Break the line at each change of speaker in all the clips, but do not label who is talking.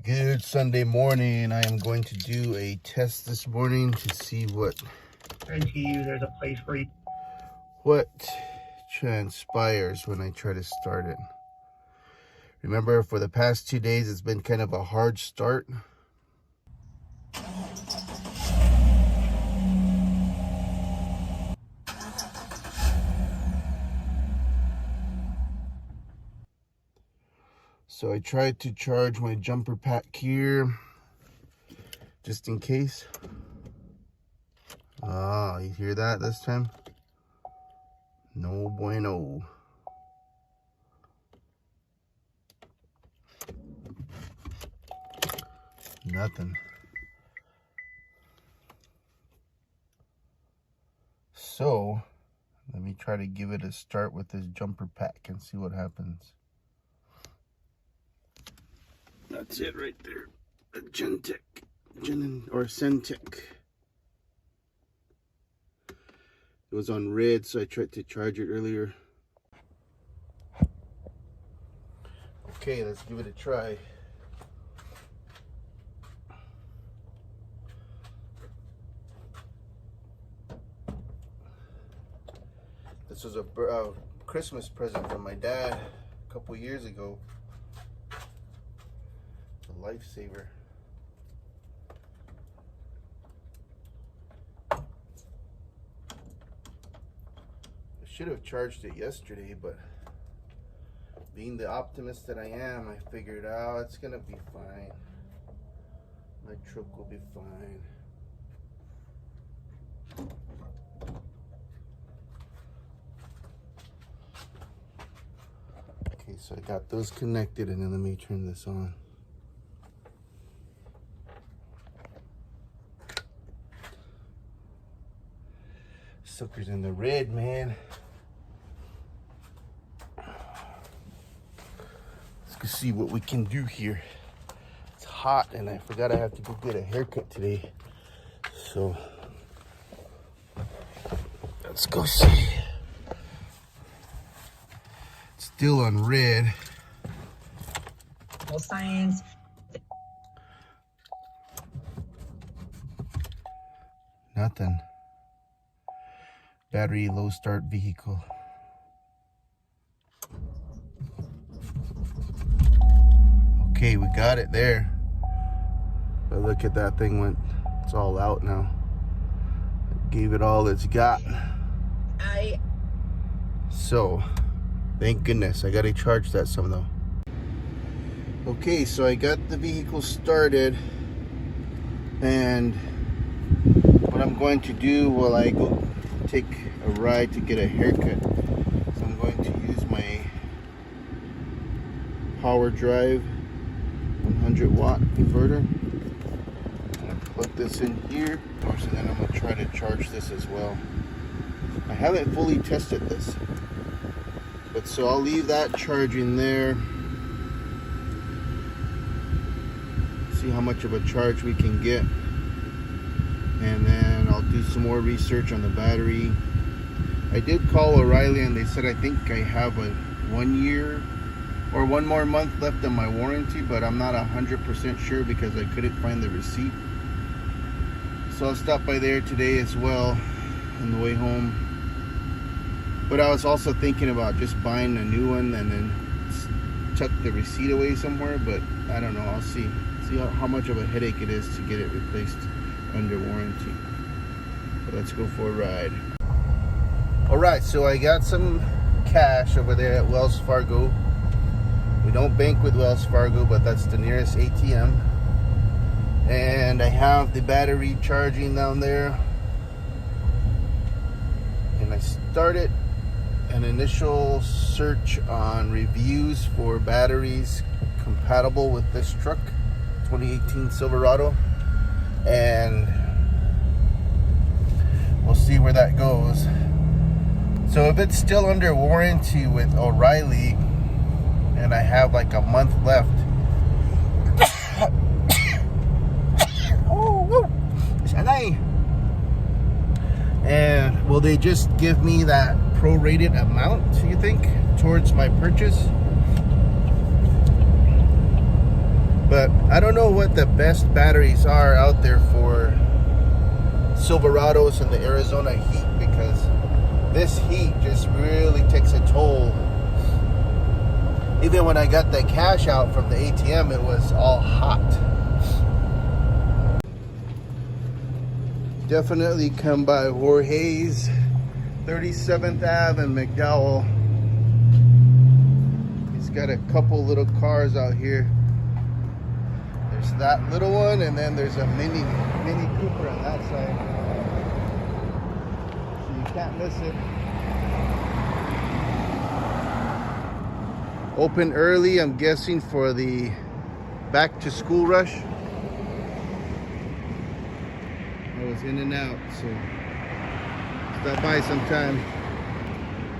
Good Sunday morning. I am going to do a test this morning to see what
There's a place for you.
What transpires when I try to start it. Remember, for the past 2 days, it's been kind of a hard start. So I tried to charge my jumper pack here, just in case. Ah, you hear that this time? No bueno. Nothing. So, let me try to give it a start with this jumper pack and see what happens. That's it right there. A Centec Centec. It was on red, so I tried to charge it earlier. Okay, let's give it a try. This was a Christmas present from my dad a couple years ago. It's a lifesaver. I should have charged it yesterday, but being the optimist that I am, I figured out it's gonna be fine. My truck will be fine. Okay, so I got those connected, and then let me turn this on. Sucker's in the red, man. Let's go see what we can do here. It's hot, and I forgot I have to go get a haircut today. So let's go see. Still on red.
No science.
Nothing. Battery low start vehicle. Okay, we got it there. But look at that thing went, it's all out now. I gave it all it's got. So, thank goodness. I gotta charge that some though. Okay, so I got the vehicle started, and what I'm going to do while I go take a ride to get a haircut, so I'm going to use my power drive 100 watt inverter. I'm going to plug this in here, and then I'm going to try to charge this as well. I haven't fully tested this, but so I'll leave that charging there. See how much of a charge we can get, and then I'll do some more research on the battery. I did call O'Reilly, and they said I think I have a 1 year or 1 more month left on my warranty, but I'm not 100% sure because I couldn't find the receipt. So I'll stop by there today as well on the way home. But I was also thinking about just buying a new one and then tuck the receipt away somewhere, but I don't know. I'll see how much of a headache it is to get it replaced under warranty. But let's go for a ride. All right, so I got some cash over there at Wells Fargo. We don't bank with Wells Fargo, but that's the nearest ATM. And I have the battery charging down there. And I started an initial search on reviews for batteries compatible with this truck, 2018 Silverado. And we'll see where that goes. So if it's still under warranty with O'Reilly and I have like a month left, and will they just give me that prorated amount, you think, towards my purchase? But I don't know what the best batteries are out there for Silverados in the Arizona heat, because this heat just really takes a toll. Even when I got the cash out from the ATM, it was all hot. Definitely come by Jorge's, 37th Ave and McDowell. He's got a couple little cars out here. There's that little one, and then there's a Mini Cooper on that side. So you can't miss it. Open early, I'm guessing, for the back to school rush. I was in and out, so stop by sometime.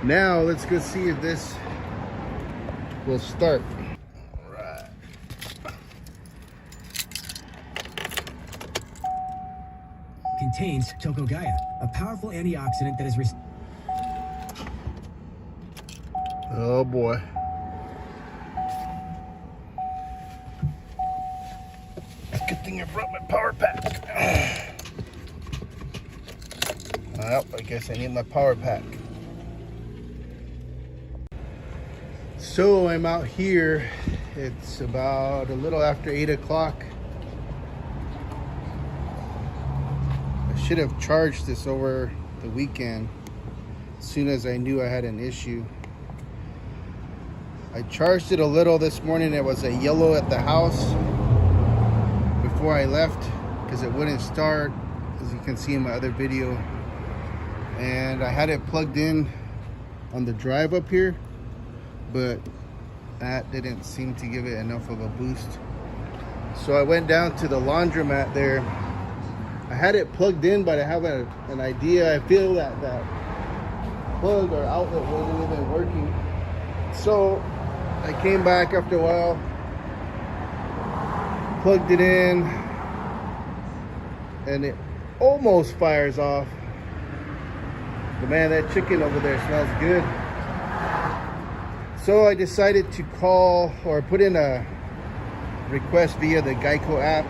Now let's go see if this will start. Right.
Contains tocogaya, a powerful antioxidant that is
Oh boy. Good thing I brought my power pack. Well, I guess I need my power pack. So I'm out here. It's about a little after 8 o'clock. I should have charged this over the weekend as soon as I knew I had an issue. I charged it a little this morning. It was a yellow at the house before I left because it wouldn't start, as you can see in my other video. And I had it plugged in on the drive up here, but that didn't seem to give it enough of a boost. So I went down to the laundromat there. I had it plugged in, but I have an idea. I feel that plug or outlet wasn't even working. So I came back after a while, plugged it in, and it almost fires off. But man, that chicken over there smells good. So I decided to call or put in a request via the Geico app.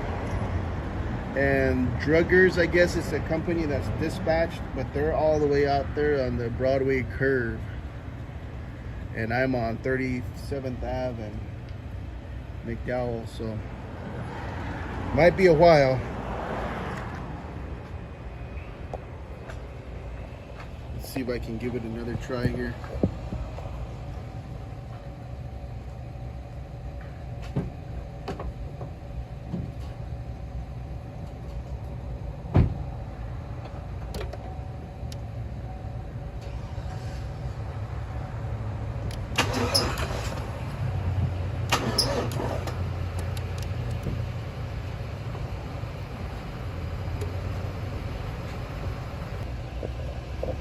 And Druggers, I guess it's a company that's dispatched, but they're all the way out there on the Broadway curve. And I'm on 37th Ave and McDowell, so might be a while. Let's see if I can give it another try here.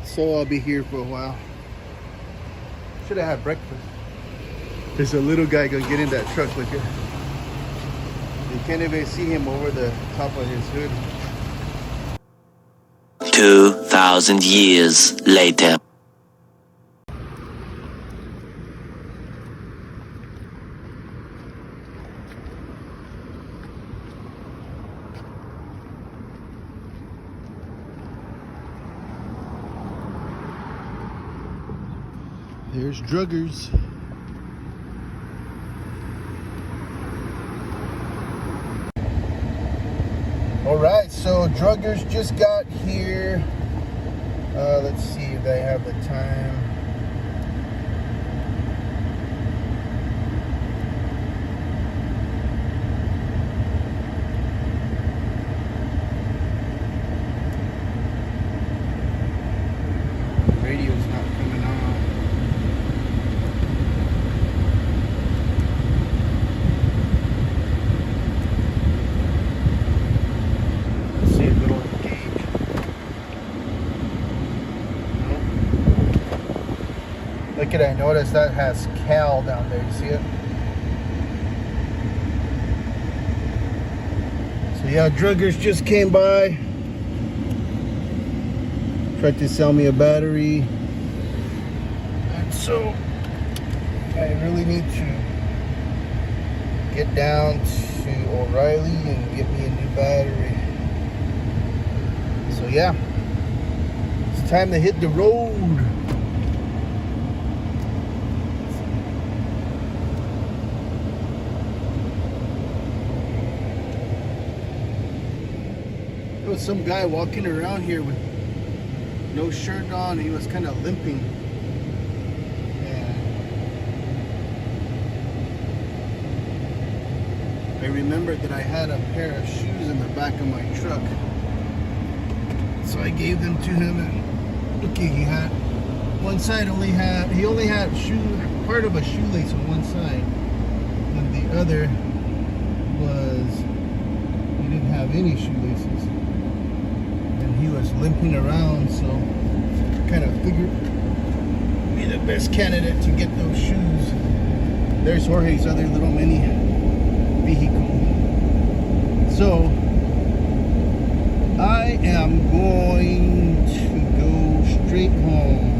So I'll be here for a while. Should have had breakfast. There's a little guy gonna get in that truck. Look at, you can't even see him over the top of his hood.
2,000 years later.
There's Druggers. All right, so Druggers just got here. Let's see if they have the time. Radio's not coming on. Let's see if it'll engage. Nope. Look at it, I noticed that has Cal down there. You see it? So yeah, Druggers just came by. Tried to sell me a battery. And so I really need to get down to O'Reilly and get me a new battery. So yeah, it's time to hit the road. There was some guy walking around here with no shirt on. He was kind of limping. And I remembered that I had a pair of shoes in the back of my truck. So I gave them to him, and okay, he had one side he only had part of a shoelace on one side, and the other he didn't have any shoelaces. He was limping around, so kind of figured be the best candidate to get those shoes. There's Jorge's other little mini vehicle. So I am going to go straight home.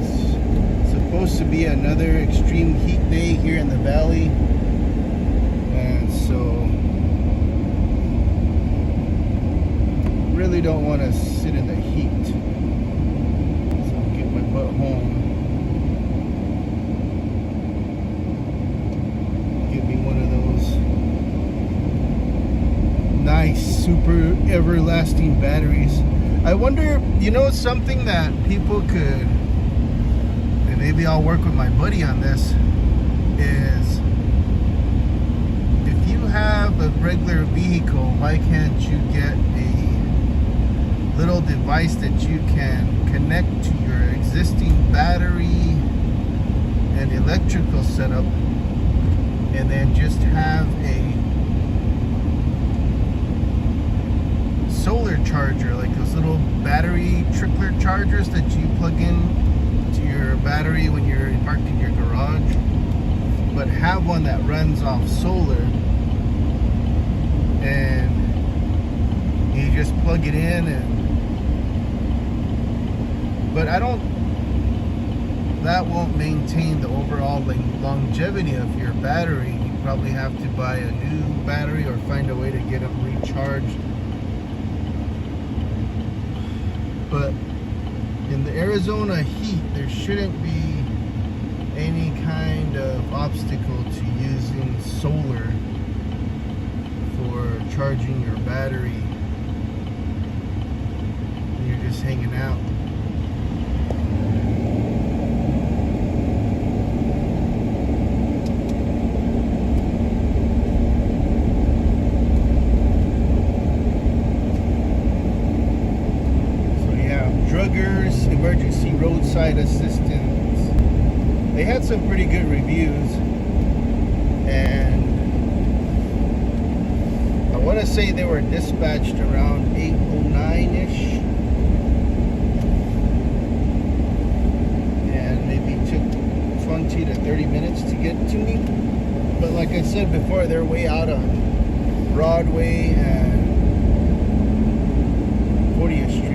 It's supposed to be another extreme heat day here in the valley, and so really don't want to sit in the heat, so I'll get my butt home, get me one of those nice super everlasting batteries. I wonder, something that people could, and maybe I'll work with my buddy on this, is if you have a regular vehicle, why can't you get a little device that you can connect to your existing battery and electrical setup, and then just have a solar charger, like those little battery trickler chargers that you plug in to your battery when you're parked in your garage, but have one that runs off solar, and you just plug it in. But that won't maintain the overall longevity of your battery. You probably have to buy a new battery or find a way to get them recharged. But in the Arizona heat, there shouldn't be any kind of obstacle to using solar for charging your battery when you're just hanging out. Emergency roadside assistance. They had some pretty good reviews, and I want to say they were dispatched around 8:09ish, and maybe took 20 to 30 minutes to get to me. But like I said before, they're way out on Broadway and 40th Street.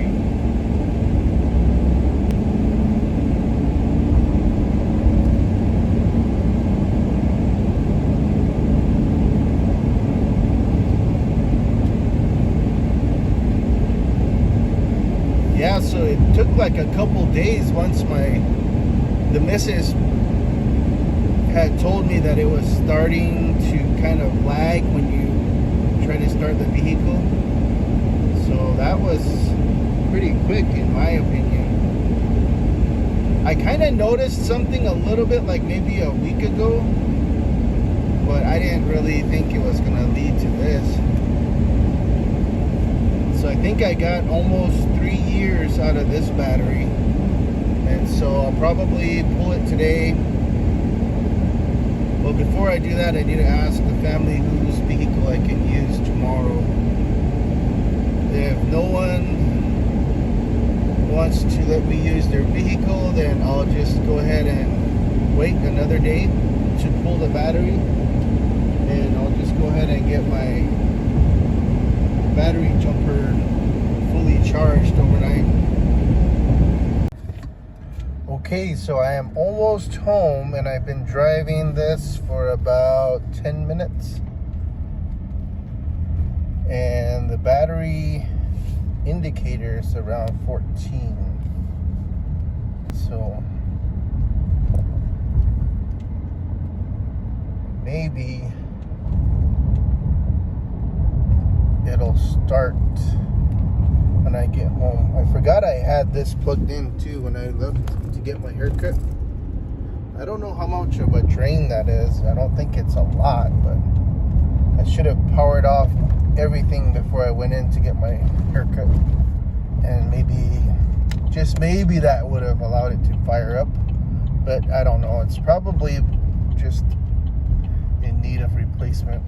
Yeah, so it took like a couple days once the missus had told me that it was starting to kind of lag when you try to start the vehicle. So that was pretty quick in my opinion. I kind of noticed something a little bit like maybe a week ago, but I didn't really think it was going to lead to this. So I think I got almost 3 years out of this battery, and so I'll probably pull it today. But before I do that, I need to ask the family whose vehicle I can use tomorrow. If no one wants to let me use their vehicle, then I'll just go ahead and wait another day to pull the battery, and I'll just go ahead and get my battery jumper fully charged overnight. Okay, so I am almost home and I've been driving this for about 10 minutes. And the battery indicator is around 14. So maybe it'll start when I get home. I forgot I had this plugged in too when I left to get my haircut. I don't know how much of a drain that is. I don't think it's a lot, but I should have powered off everything before I went in to get my haircut. And maybe, just maybe, that would have allowed it to fire up. But I don't know. It's probably just in need of replacement.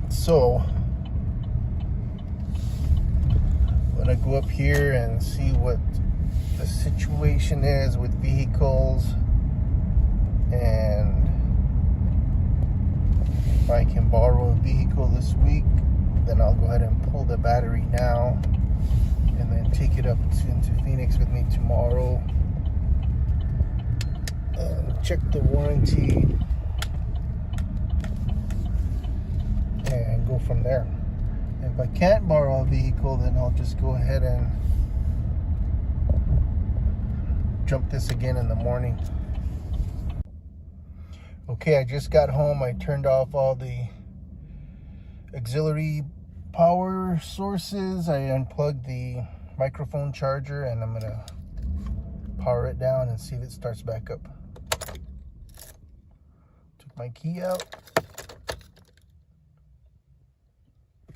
So I'm gonna go up here and see what the situation is with vehicles, and if I can borrow a vehicle this week, then I'll go ahead and pull the battery now and then take it up into Phoenix with me tomorrow and check the warranty and go from there. If I can't borrow a vehicle, then I'll just go ahead and jump this again in the morning. Okay, I just got home. I turned off all the auxiliary power sources. I unplugged the microphone charger and I'm gonna power it down and see if it starts back up. Took my key out.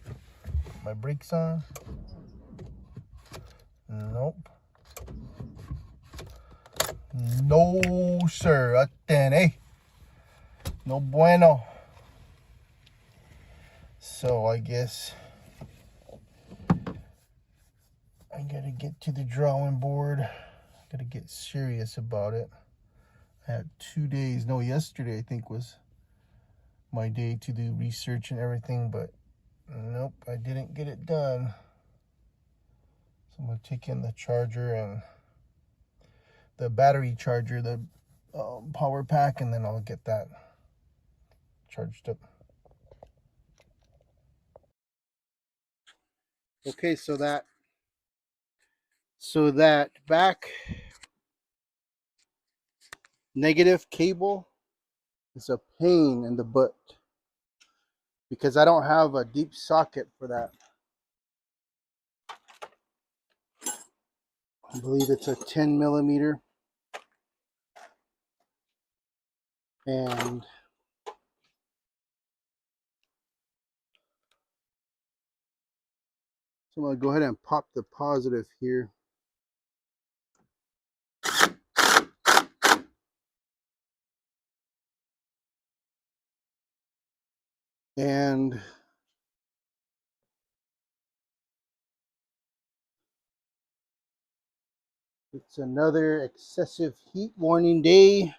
Put my brakes on. Nope. No, sir. Atene. No bueno. So I guess I gotta get to the drawing board. Gotta get serious about it. I had 2 days. No, yesterday I think was my day to do research and everything, but nope, I didn't get it done. So I'm gonna take in the charger and the battery charger, the power pack, and then I'll get that charged up. Okay, so that back negative cable is a pain in the butt because I don't have a deep socket for that. I believe it's a 10 millimeter, and so I'm going to go ahead and pop the positive here. And it's another excessive heat warning day.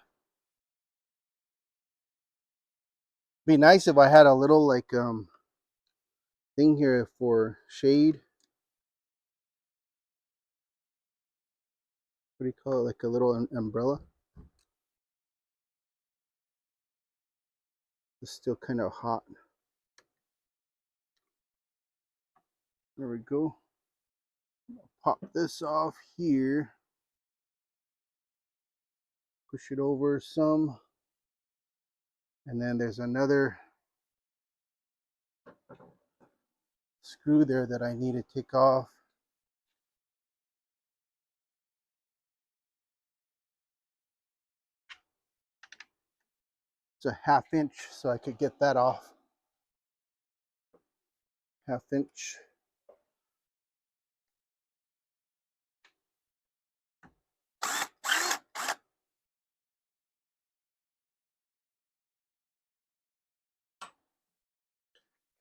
Be nice if I had a little like thing here for shade. What do you call it? Like a little umbrella. It's still kind of hot. There we go. Pop this off here. Push it over some. And then there's another screw there that I need to take off. It's a 1/2 inch, so I could get that off. 1/2 inch.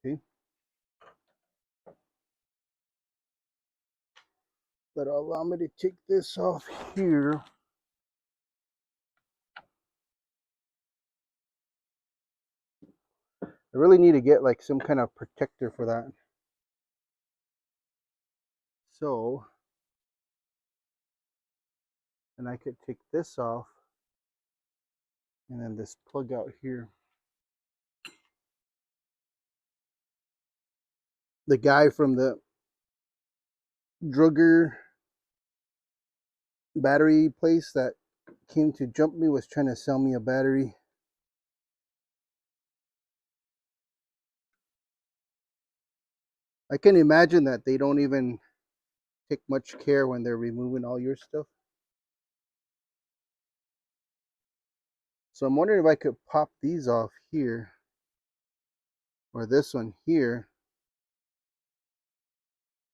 Okay. That'll allow me to take this off here. I really need to get like some kind of protector for that. So and I could take this off and then this plug out here. The guy from the drugger battery place that came to jump me was trying to sell me a battery. I can imagine that they don't even take much care when they're removing all your stuff. So I'm wondering if I could pop these off here, or this one here.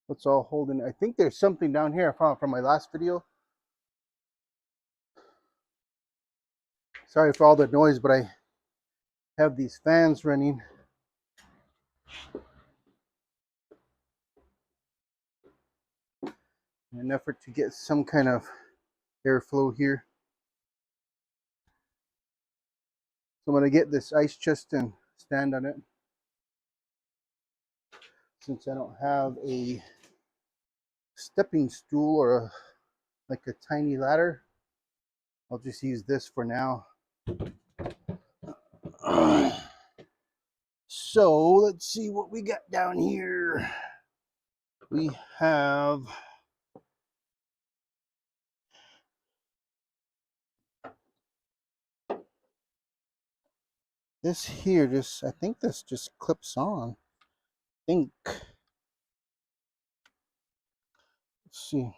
What's all holding? I think there's something down here I found from my last video. Sorry for all the noise, but I have these fans running. In an effort to get some kind of airflow here. So I'm going to get this ice chest and stand on it. Since I don't have a stepping stool or like a tiny ladder, I'll just use this for now. So let's see what we got down here. We have this here. I think this just clips on. I think. Let's see.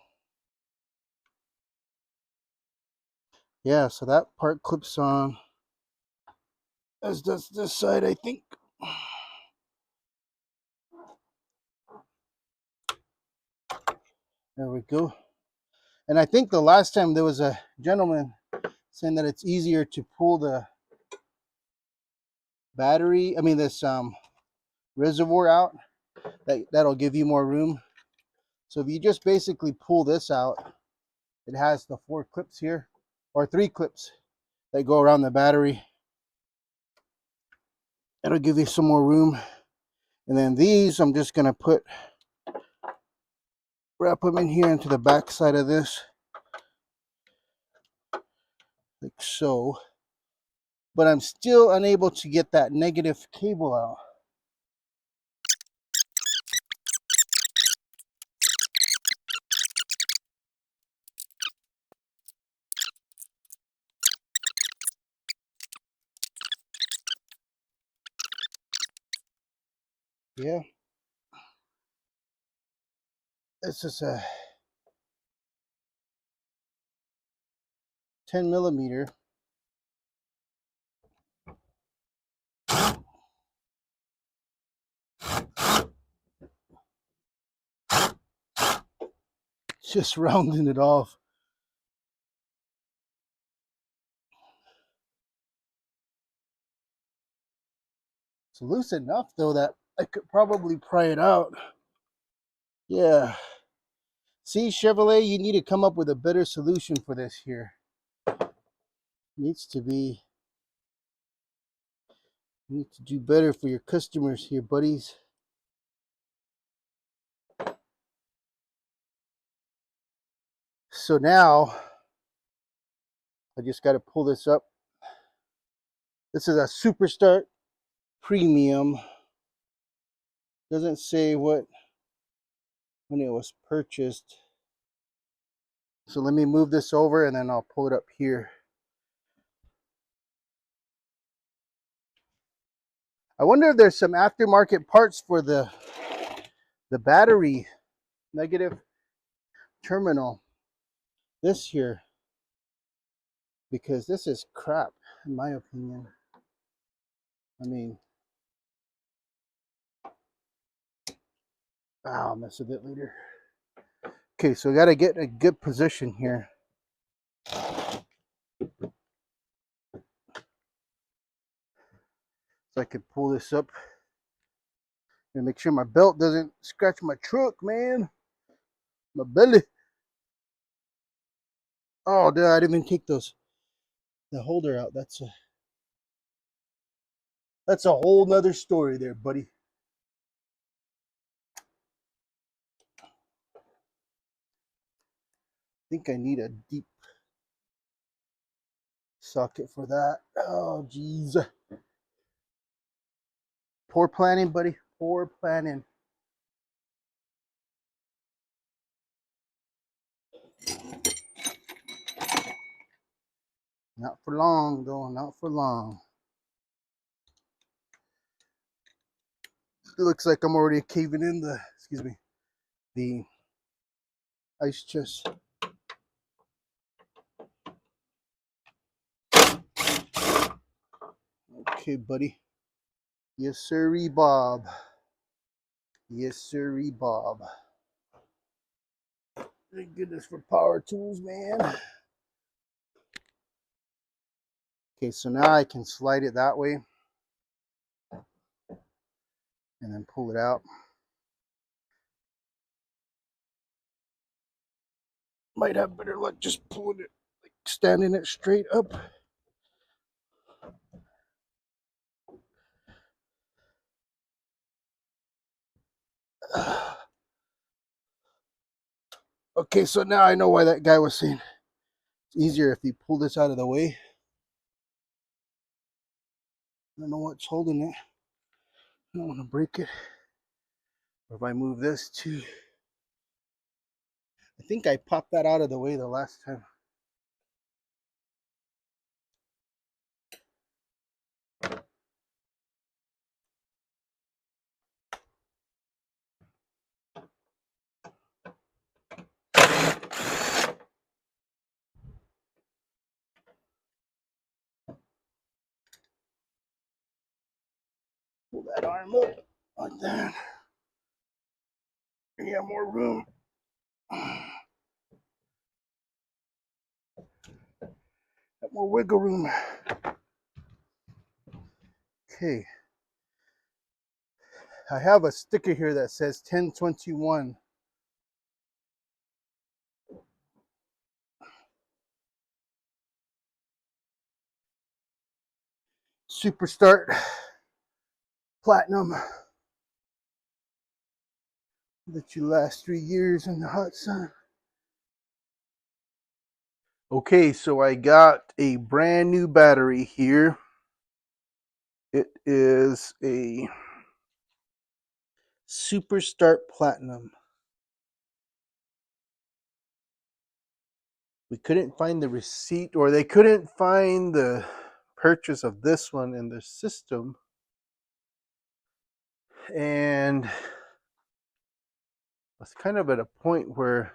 Yeah, so that part clips on, as does this side, I think. There we go. And I think the last time there was a gentleman saying that it's easier to pull the battery, this reservoir out, that'll give you more room. So if you just basically pull this out, it has the 4 clips here, or 3 clips that go around the battery. It'll give you some more room. And then these, I'm just gonna wrap them in here into the back side of this, like so. But I'm still unable to get that negative cable out. Yeah. This is a 10 millimeter. Just rounding it off. It's loose enough though that I could probably pry it out. Yeah. See, Chevrolet, you need to come up with a better solution for this here. Needs to be, you need to do better for your customers here, buddies. So now I just got to pull this up. This is a Super Start Premium. Doesn't say when it was purchased. So let me move this over and then I'll pull it up here. I wonder if there's some aftermarket parts for the battery negative terminal. This here, because this is crap in my opinion. I'll mess with it later. Okay, so we got to get a good position here. So I can pull this up and make sure my belt doesn't scratch my truck, man. My belly. Oh, dude, I didn't even take the holder out. That's a whole nother story there, buddy. I think I need a deep socket for that. Oh, jeez. Poor planning, buddy. Poor planning. Not for long, though. Not for long. It looks like I'm already caving in the, excuse me, the ice chest. Okay, buddy. Yes, sirree, Bob. Yes, sirree, Bob. Thank goodness for power tools, man. Okay, so now I can slide it that way and then pull it out. Might have better luck just pulling it, like standing it straight up. Okay, so now I know why that guy was saying it's easier if you pull this out of the way. I don't know what's holding it. I don't want to break it. Or if I move this too. I think I popped that out of the way the last time. Pull that arm up like that. You have more room. Got more wiggle room. Okay. I have a sticker here that says 1021. Super Start Platinum. That you last 3 years in the hot sun. Okay, so I got a brand new battery here. It is a Super Start Platinum. We couldn't find the receipt, or they couldn't find the purchase of this one in the system. And I was kind of at a point where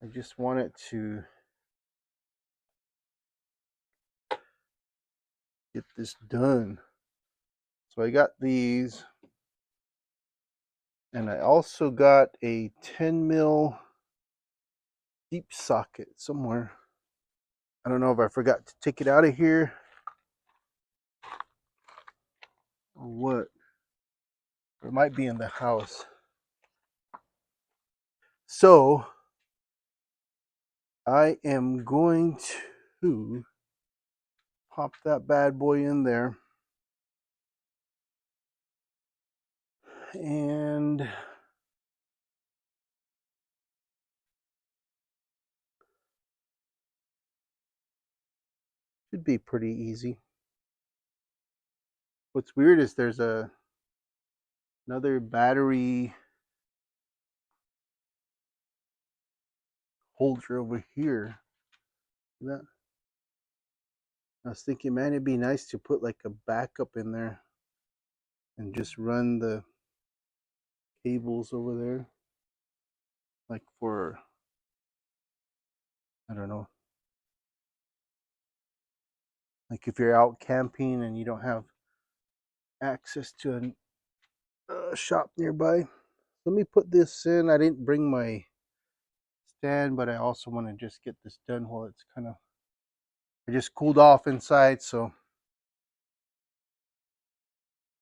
I just wanted to get this done. So I got these, and I also got a 10 mil deep socket somewhere. I don't know if I forgot to take it out of here or what. It might be in the house. So I am going to pop that bad boy in there. And should be pretty easy. What's weird is there's another battery holder over here. That I was thinking, man, it'd be nice to put like a backup in there and just run the cables over there, like for, I don't know, like if you're out camping and you don't have access to a shop nearby. Let me put this in. I didn't bring my stand, but I also want to just get this done while it's kind of, I just cooled off inside, so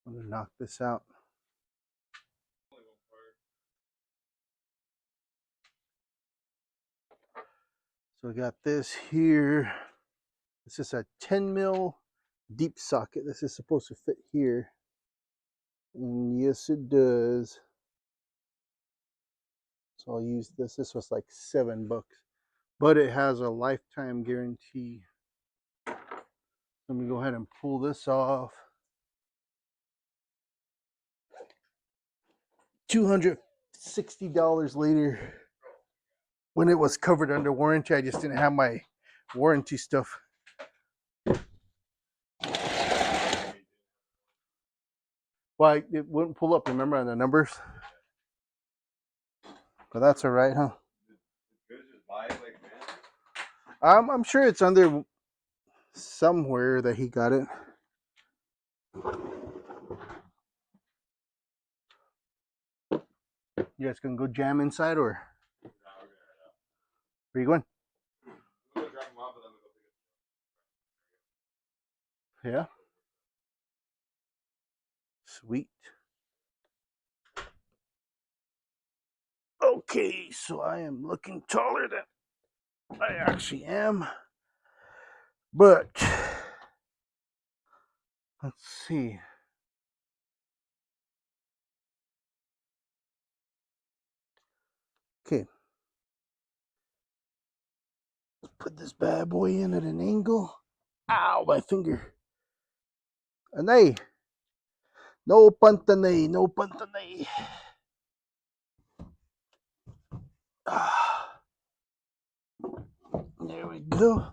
I'm gonna knock this out. So I got this here. This is a 10 mil deep socket. This is supposed to fit here. And yes, it does. So I'll use this. This was like $7, but it has a lifetime guarantee. Let me go ahead and pull this off. $260 later. When it was covered under warranty, I just didn't have my warranty stuff. Well, it wouldn't pull up, remember, on the numbers? But that's all right, huh? I'm sure it's under somewhere that he got it. You guys gonna go jam inside, or where you going? Yeah. Sweet. Okay, so I am looking taller than I actually am. But let's see. Okay. Let's put this bad boy in at an angle. Ow, my finger. Anay. No pantanay, no pantanay. Ah, there we go.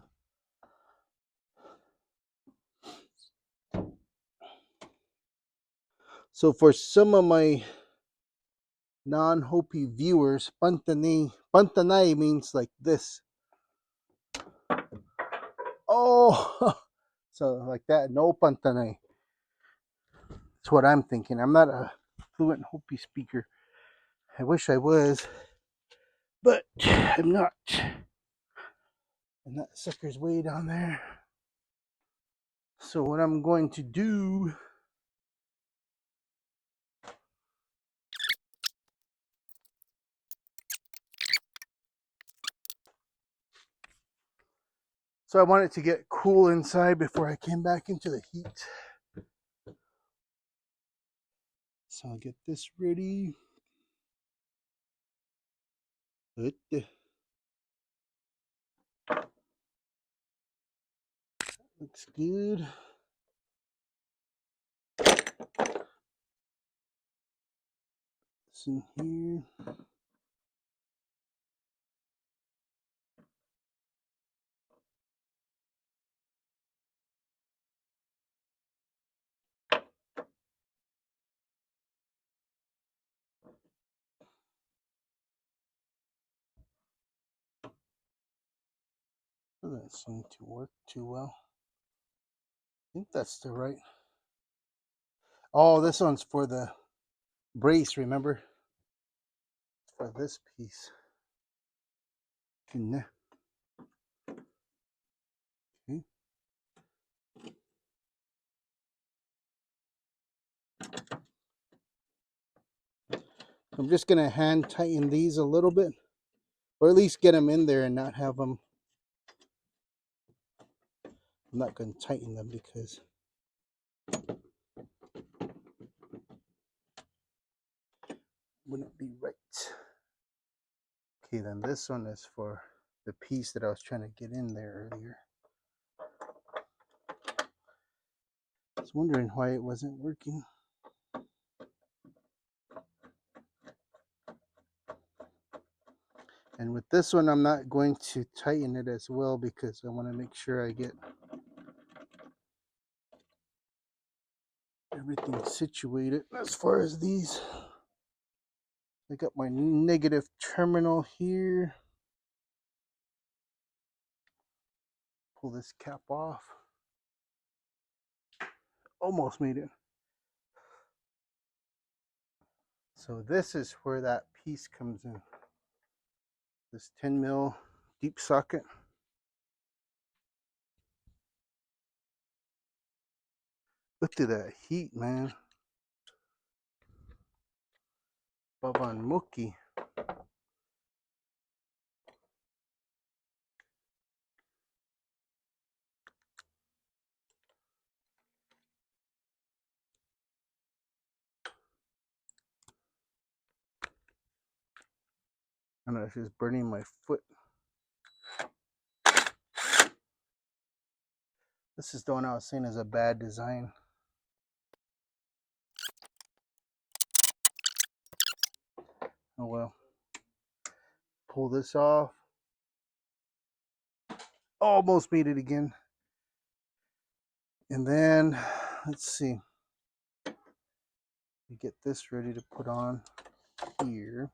So for some of my non-Hopi viewers, pantanay means like this. Oh, so like that, no pantanay. That's what I'm thinking. I'm not a fluent Hopi speaker. I wish I was, but I'm not. And that sucker's way down there. So what I'm going to do, so I wanted to get cool inside before I came back into the heat. So I'll get this ready. Looks good. This in here. Doesn't seem to work too well. I think that's the right. Oh, this one's for the brace, remember? For this piece. Okay. I'm just going to hand tighten these a little bit, or at least get them in there and not have them. I'm not going to tighten them because it wouldn't be right. Okay, then this one is for the piece that I was trying to get in there earlier. I was wondering why it wasn't working. And with this one, I'm not going to tighten it as well because I want to make sure I get everything situated. As far as these, I got my negative terminal here. Pull this cap off. Almost made it. So this is where that piece comes in. This 10 mil deep socket. Look at that heat, man. Baban Muki. I don't know if it's burning my foot. This is the one I was saying is a bad design. Oh well. Pull this off. Almost made it again. And then, let's see. We get this ready to put on here.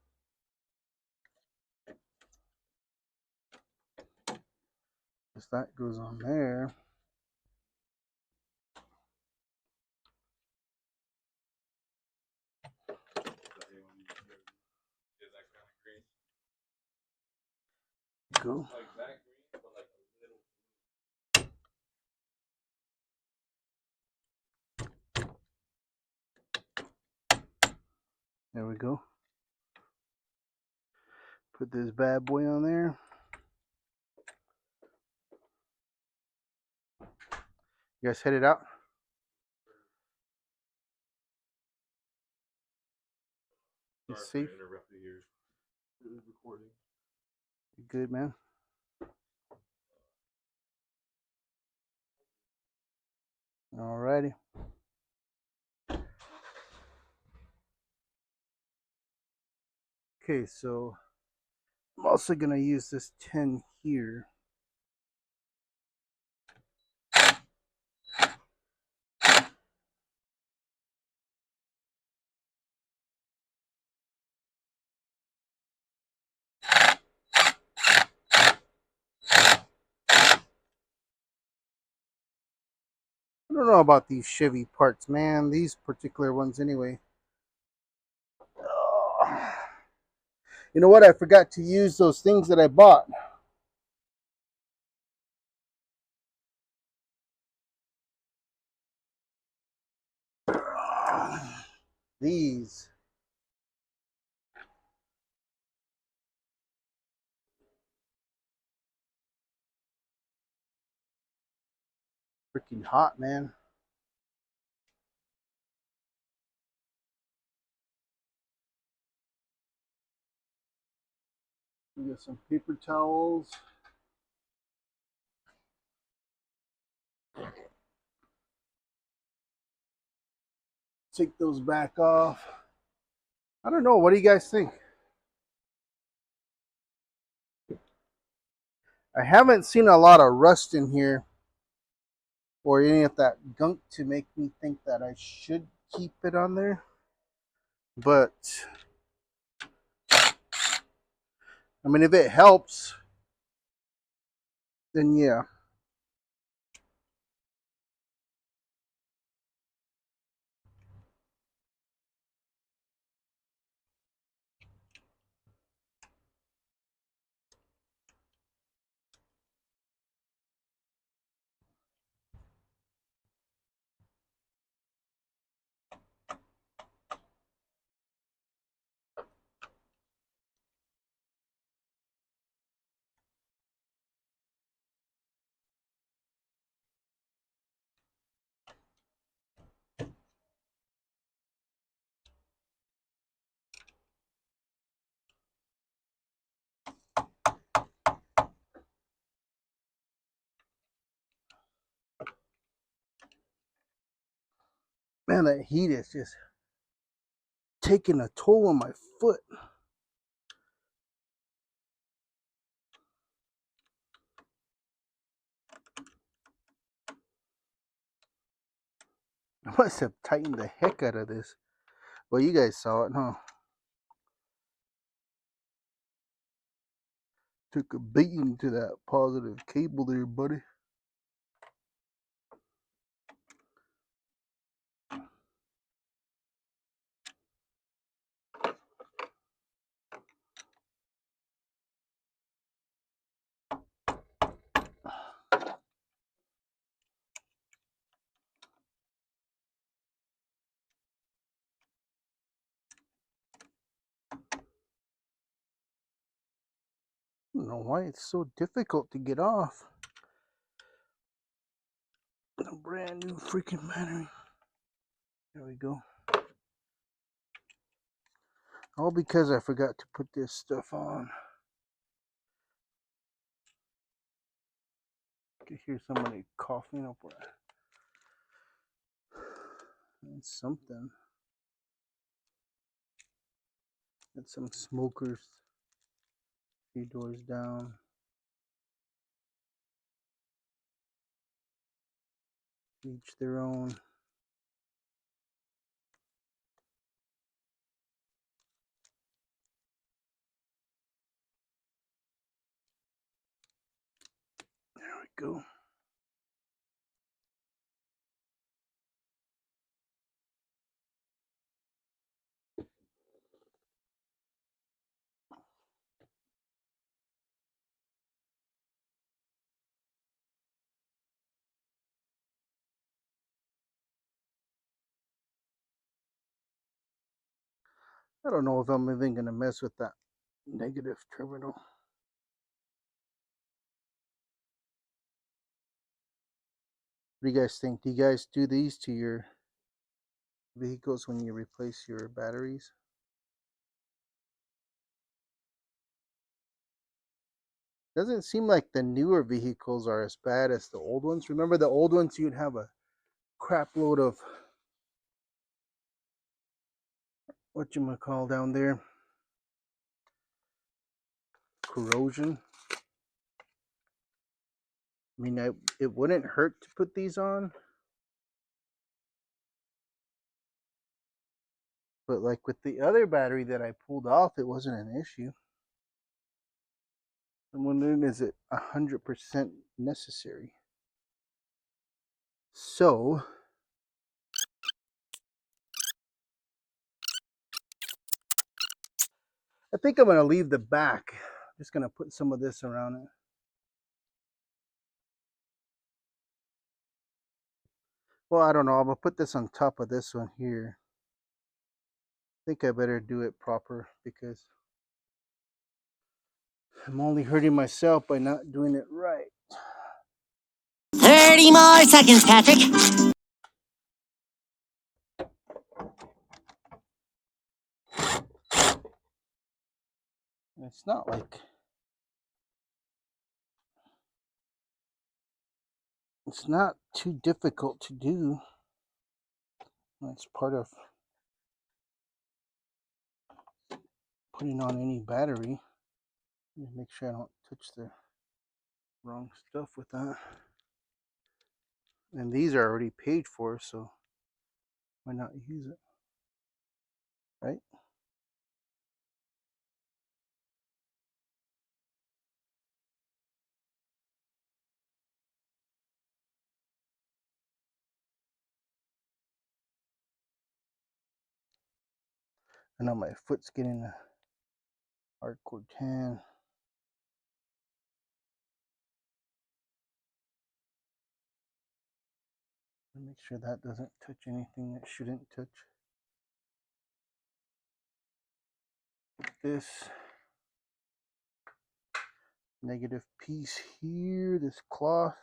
As that goes on there. Go. There we go. Put this bad boy on there. You guys headed out? You safe? You good, man? Alrighty. Okay, so I'm also going to use this 10 here. I don't know about these Chevy parts, man. These particular ones anyway. You know what? I forgot to use those things that I bought. These. Freaking hot, man. We got some paper towels. Take those back off. I don't know. What do you guys think? I haven't seen a lot of rust in here or any of that gunk to make me think that I should keep it on there. But, I mean, if it helps, then yeah. Man, that heat is just taking a toll on my foot. I must have tightened the heck out of this. Well, you guys saw it, huh? Took a beating to that positive cable there, buddy. I don't know why it's so difficult to get off. A brand new freaking battery. There we go. All because I forgot to put this stuff on. could hear somebody coughing up there. That's something. Got some smokers. A few doors down. Each their own. There we go. I don't know if I'm even going to mess with that negative terminal. What do you guys think? Do you guys do these to your vehicles when you replace your batteries? Doesn't seem like the newer vehicles are as bad as the old ones. Remember the old ones, you'd have a crap load of whatchamacall down there, corrosion. I mean, it wouldn't hurt to put these on, but like with the other battery that I pulled off, it wasn't an issue. I'm wondering, is it 100% necessary? So I think I'm going to leave the back. I'm just going to put some of this around it. Well, I don't know. I'm going to put this on top of this one here. I think I better do it proper because I'm only hurting myself by not doing it right.
30 more seconds, Patrick.
It's not like it's not too difficult to do. That's part of putting on any battery. Make sure I don't touch the wrong stuff with that. And these are already paid for, so why not use it? Right? I know my foot's getting a hardcore tan. Make sure that doesn't touch anything that shouldn't touch. This negative piece here, this cloth.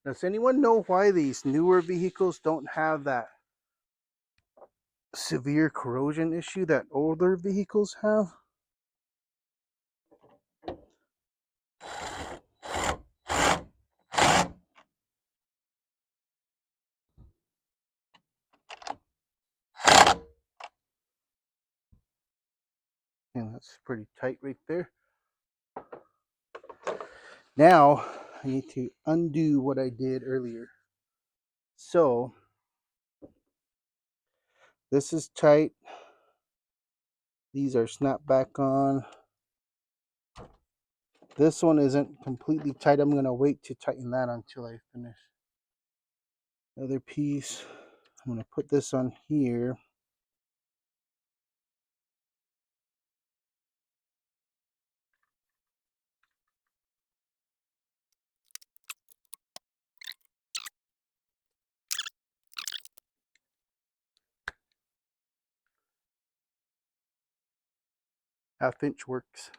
Does anyone know why these newer vehicles don't have that severe corrosion issue that older vehicles have? And that's pretty tight right there. Now I need to undo what I did earlier. So this is tight. These are snapped back on. This one isn't completely tight. I'm going to wait to tighten that until I finish. Another piece. I'm going to put this on here. Half-inch works.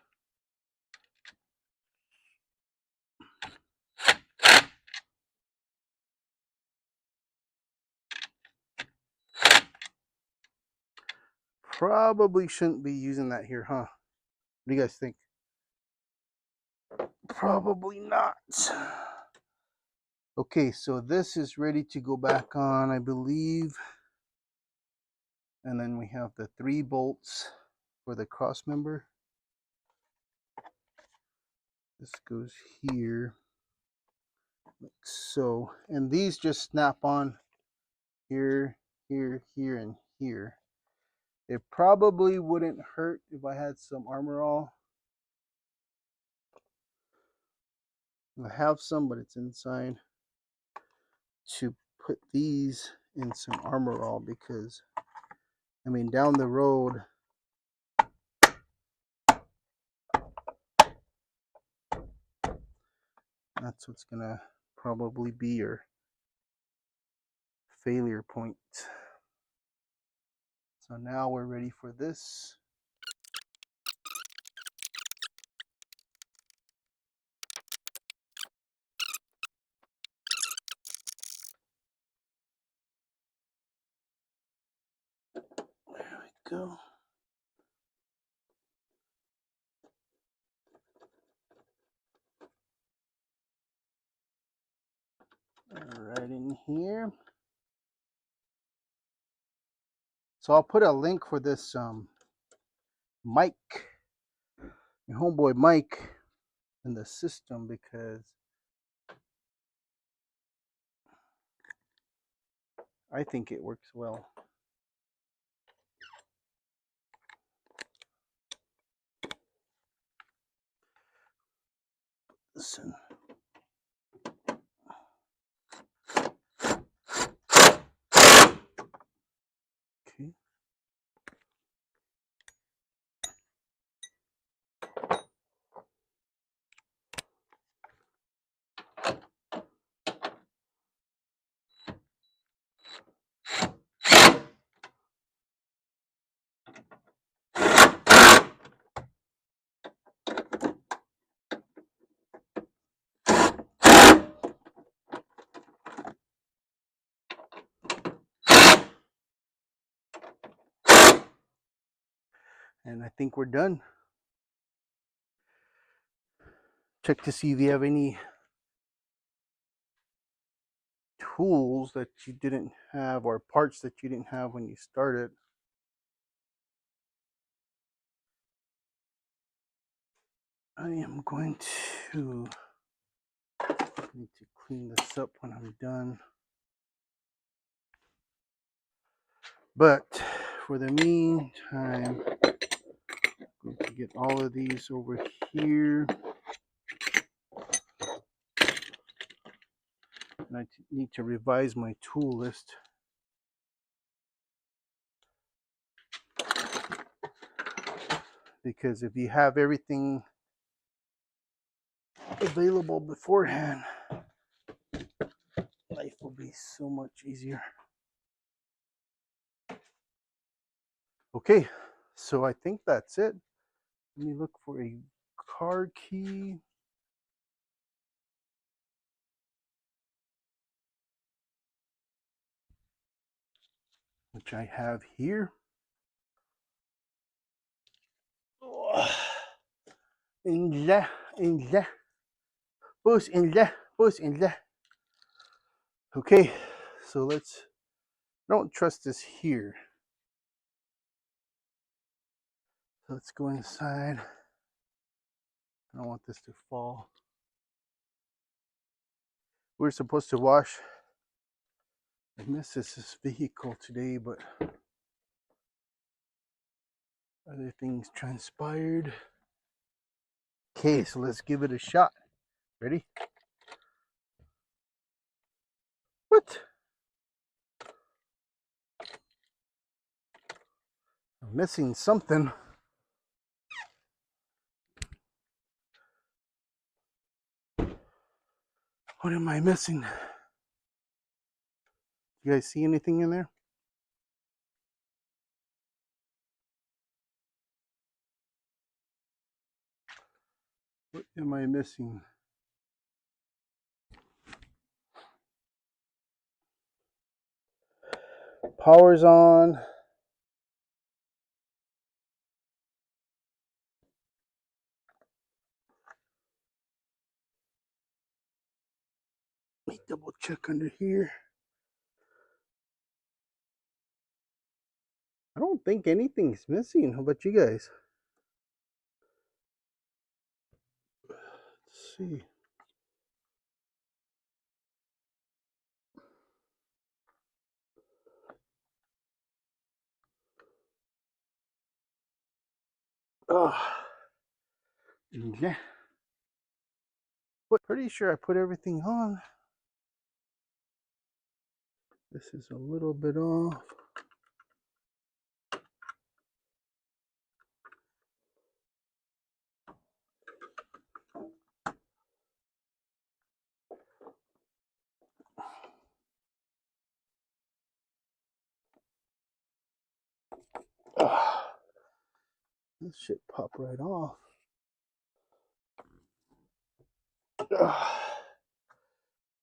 Probably shouldn't be using that here, huh? What do you guys think? Probably not. Okay, so this is ready to go back on, I believe. And then we have the 3 bolts for the cross member. This goes here, like so. And these just snap on here, here, here, and here. It probably wouldn't hurt if I had some Armor All. I have some, but it's inside. To put these in some Armor All, because I mean, down the road, that's what's gonna probably be your failure point. So now we're ready for this. There we go. Right in here. So I'll put a link for this mic, your homeboy mic, in the system, because I think it works well. Listen. Okay. And I think we're done. Check to see if you have any tools that you didn't have, or parts that you didn't have when you started. I am going to need to clean this up when I'm done. But for the meantime, I'm going to get all of these over here. And I need to revise my tool list. Because if you have everything available beforehand, life will be so much easier. Okay, so I think that's it. Let me look for a car key. Which I have here. In there, push in there. Okay, so let's, I don't trust this here. Let's go inside. I don't want this to fall. We're supposed to wash and Mrs.'s vehicle today, but other things transpired. Okay, so let's give it a shot. Ready? What? I'm missing something. What am I missing? You guys see anything in there? What am I missing? Power's on. Double check under here. I don't think anything's missing. How about you guys? Let's see. Oh, yeah. But pretty sure I put everything on. This is a little bit off. Oh, this shit pop right off. Oh,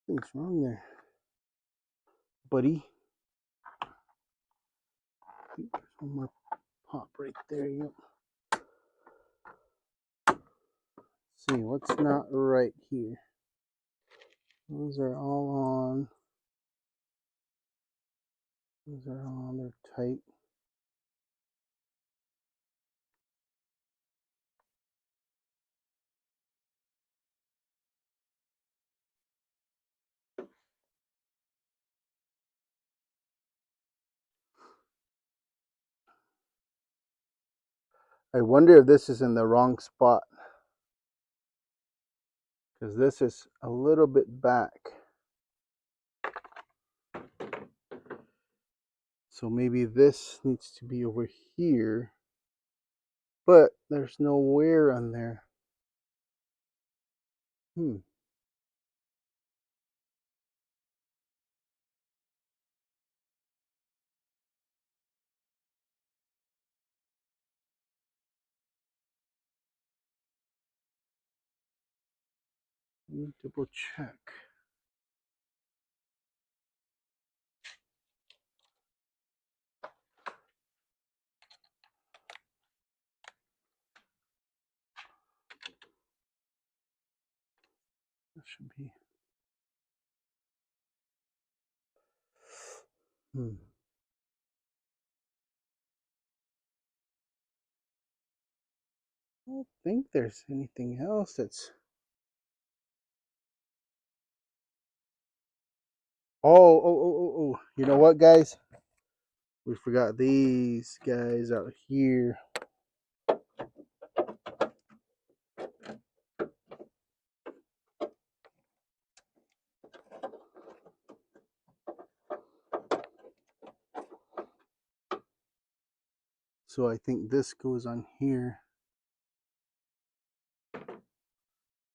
what's wrong there, buddy? I think there's one more pop right there. Yep. See what's not right here. Those are all on. Those are on. They're tight. I wonder if this is in the wrong spot, because this is a little bit back. So maybe this needs to be over here, but there's no wear on there. Let me double check. That should be. I don't think there's anything else that's. Oh. You know what, guys? We forgot these guys out here. So I think this goes on here.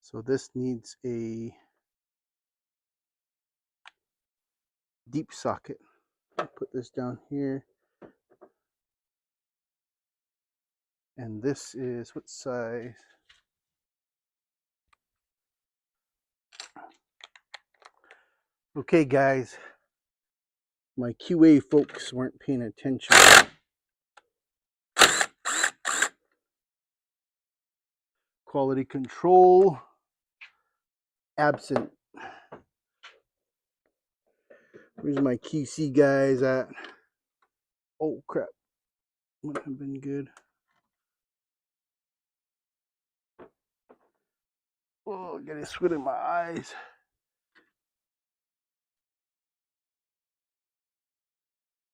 So this needs a deep socket. I'll put this down here. And this is what size? Okay, guys. My QA folks weren't paying attention. Quality control absent. Where's my QC guys at? Oh crap. Would have been good. Oh, getting sweat in my eyes.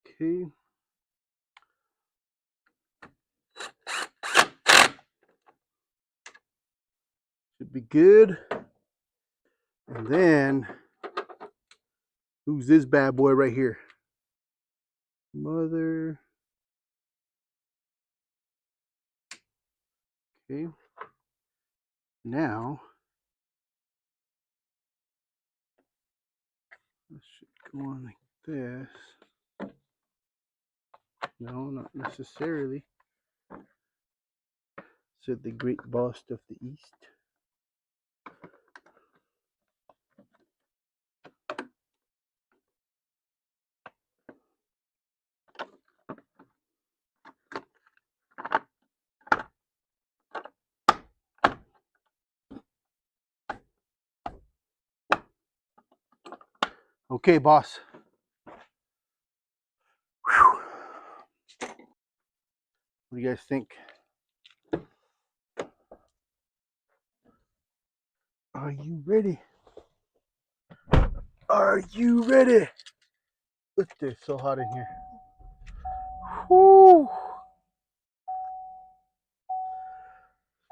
Okay. Should be good. And then, who's this bad boy right here? Mother. Okay. Now, this should go on like this. No, not necessarily. Said the great boss of the East. Okay, boss. Whew. What do you guys think? Are you ready? Are you ready? Look, it's so hot in here. Whoo!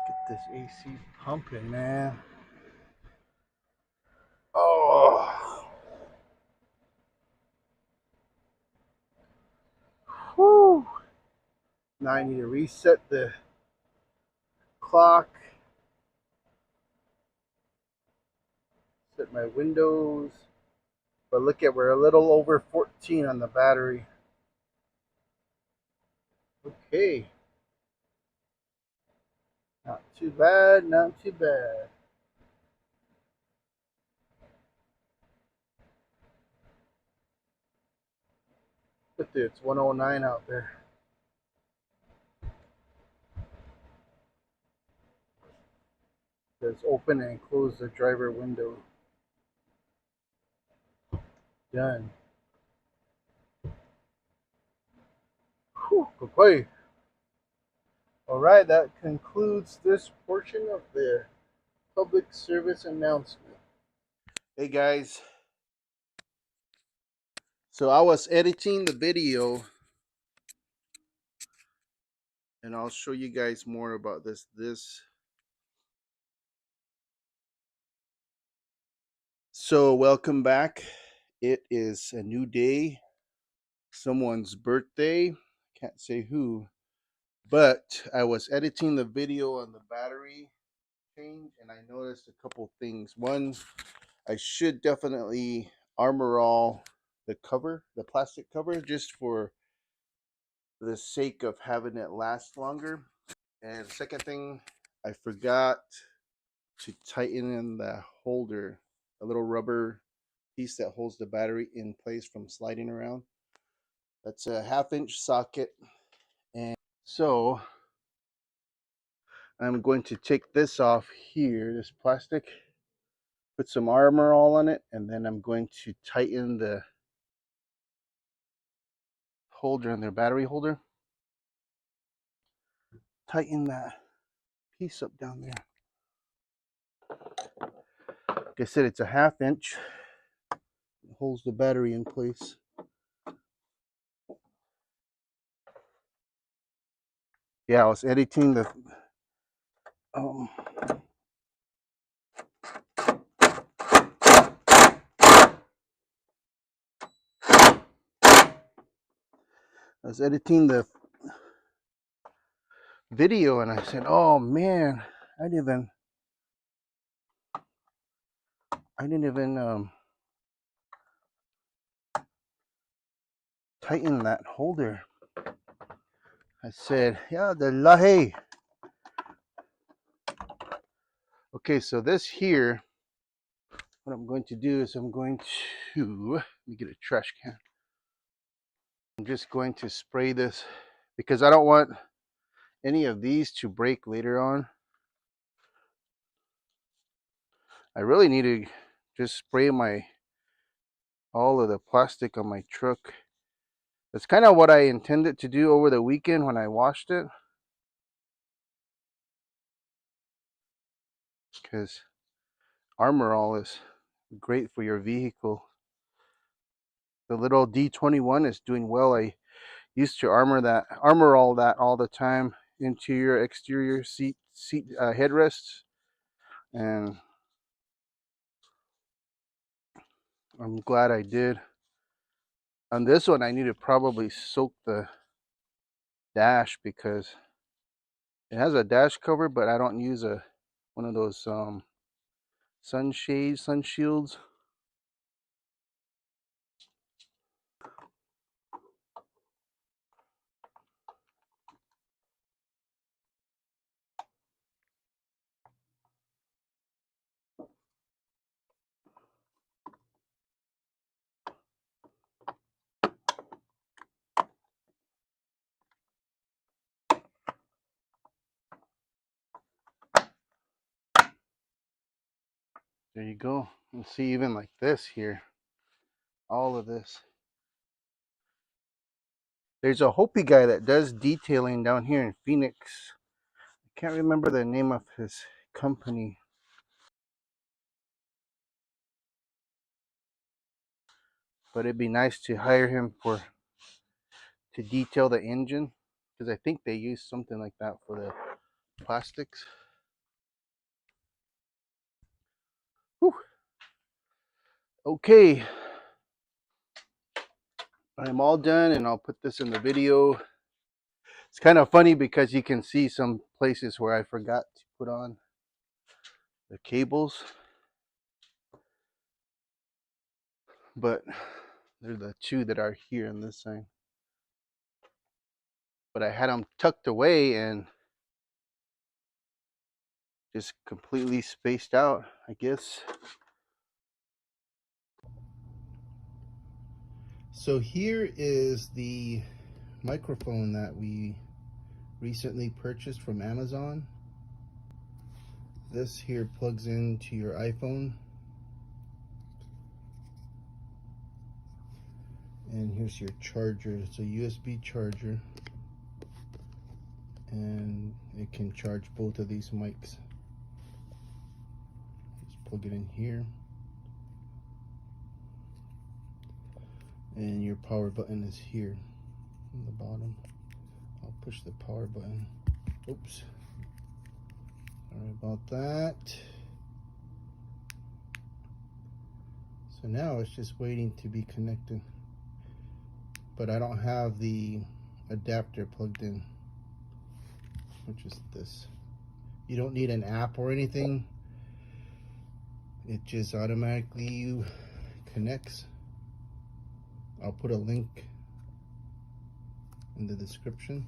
Get this AC pumping, man. Oh. Whoo! Now I need to reset the clock, set my windows. But look at, we're a little over 14 on the battery. Okay. Not too bad, not too bad. Look, it's 109 out there. It says open and close the driver window. Done. Whew, okay. Alright, that concludes this portion of the public service announcement. Hey guys. So I was editing the video and I'll show you guys more about this. So welcome back. It is a new day. Someone's birthday. Can't say who. But I was editing the video on the battery change and I noticed a couple things. One, I should definitely armor all the cover, the plastic cover, just for the sake of having it last longer. And second thing, I forgot to tighten in the holder, a little rubber piece that holds the battery in place from sliding around. That's a 1/2 inch socket. And so I'm going to take this off here, this plastic, put some armor all on it, and then I'm going to tighten the holder on their battery holder. Tighten that piece up down there. Like I said, it's a 1/2 inch. It holds the battery in place. Yeah, I was editing the I was editing the video and I said, oh man, I didn't even tighten that holder. I said, yeah, the lahe. Okay, so this here, what I'm going to do is I'm going to, let me get a trash can. I'm just going to spray this because I don't want any of these to break later on. I really need to just spray all of the plastic on my truck. That's kind of what I intended to do over the weekend when I washed it. Because Armor All is great for your vehicle. The little D21 is doing well. I used to armor all that all the time, interior, exterior seat headrests, and I'm glad I did. On this one, I need to probably soak the dash because it has a dash cover, but I don't use one of those sun shields. There you go. And see, even like this here, all of this. There's a Hopi guy that does detailing down here in Phoenix. I can't remember the name of his company. But it'd be nice to hire him to detail the engine, because I think they use something like that for the plastics. Whew. Okay, I'm all done, and I'll put this in the video. It's kind of funny because you can see some places where I forgot to put on the cables, but they're the two that are here on this side. But I had them tucked away and just completely spaced out, I guess. So here is the microphone that we recently purchased from Amazon. This here plugs into your iPhone, and here's your charger. It's a USB charger, and it can charge both of these mics. Just plug it in here, and your power button is here on the bottom. I'll push the power button. Oops, sorry about that. So now it's just waiting to be connected, but I don't have the adapter plugged in, which is this. You don't need an app or anything. It just automatically connects. I'll put a link in the description.